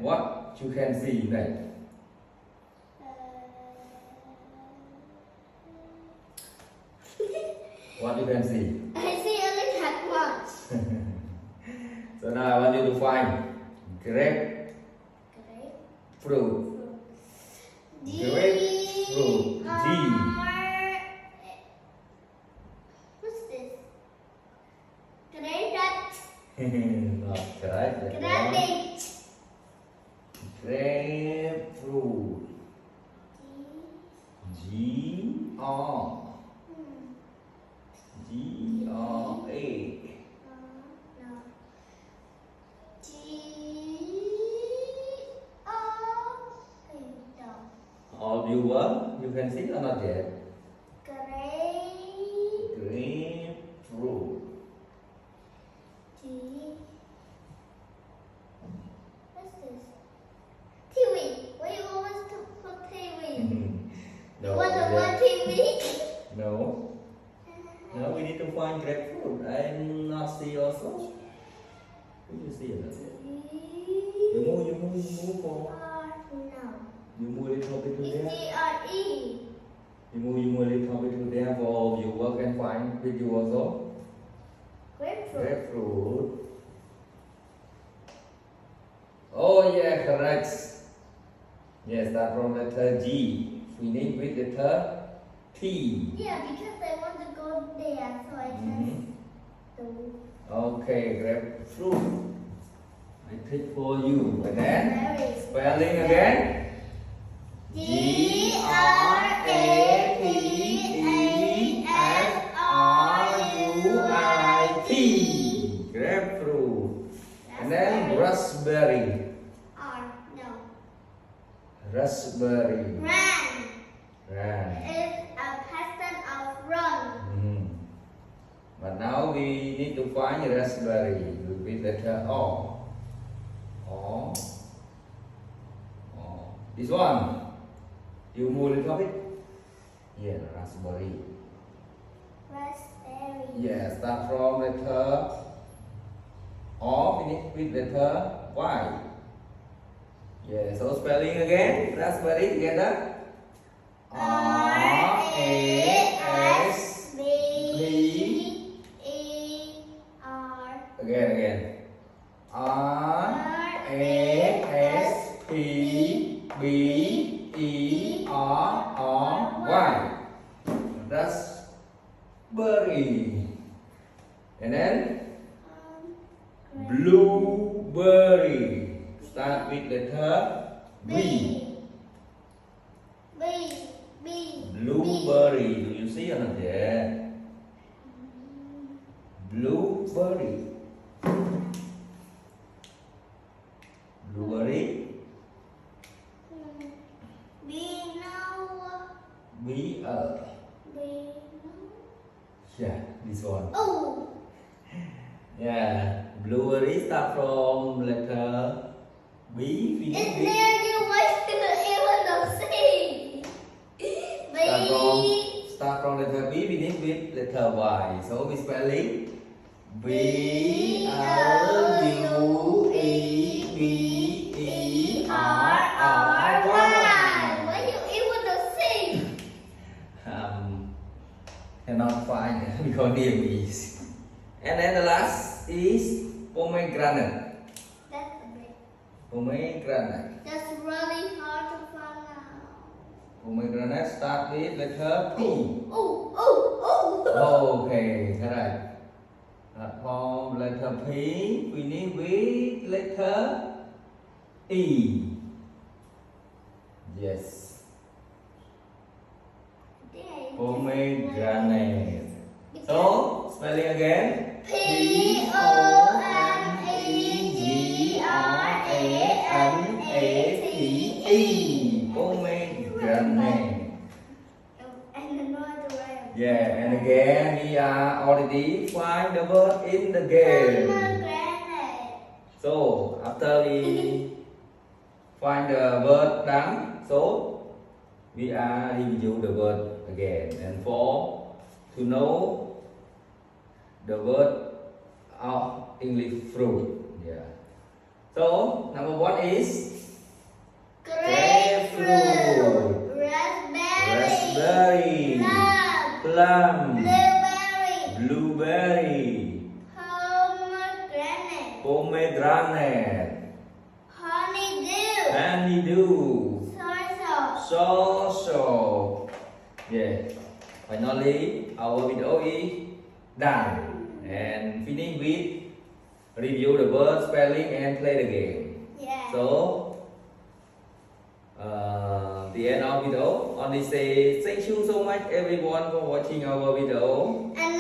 what you can see này. What you can see? I see only that much. So now I want you to find grapefruit. Grapefruit. G. What's this? Grapefruit. Not correct. Grapefruit. Grapefruit. G R G R A. No. G O A. No. All viewer, you can see or not yet? Grapefruit. G. What's this? TV. Why you always put TV? No. You want the word TV? No. No, we need to find grapefruit. I'm not see also. Can you see it? You move for. No. You move a little bit to It's there. G-R-E. You move a little bit to there for viewer can find with you also. Grapefruit. Grapefruit. Oh yeah, correct. Yes, start from letter G. Finish with letter T. Yeah, because I want to go there, so I can do. Okay, grapefruit. I take for you. And then spelling again. Grapefruit. Grapefruit. And then raspberry. No. Raspberry. Ran. Right. It's a pattern of run. But now we need to find raspberry with letter O. O. This one. You move a little bit. Yeah, raspberry. Raspberry. Yeah, start from letter O, finish with letter Y. Yeah, so spelling again, raspberry together. R-A-S-B-E-R. Again. R-A-S-P-B-E-R-R-Y. Raspberry. And then blueberry. Start with letter B. Blueberry. Do you see or not yet? Blueberry. Blueberry. B. Yeah, this one. Oh. Yeah, blueberry start from letter B. Finish It's with. near you. Why do you even don't say? Start from letter B. Finish with letter Y. So we spelling B-L-U-E-B-E-R-R-Y. Why you even don't say? Cannot find because name is. And then the last is pomegranate. That's a bit. Pomegranate. That's really hard to find out. Pomegranate start with letter P. Oh. Okay, correct. From letter P, finish with letter E. Yes. Pomegranate. So, spelling again. Pomegranate. Pomegranate. Yeah, and again we are already find the word in the game. So after we find the word done, so we are review the word again, and for to know the word of English fruit. Yeah. So number one is Pomegranate. Honeydew. Honeydew. Soursop. Soursop. Yeah. Finally, our video is done. And finish with review the word spelling and play the game. Yeah. So, the end of video. Only say thank you so much everyone for watching our video. And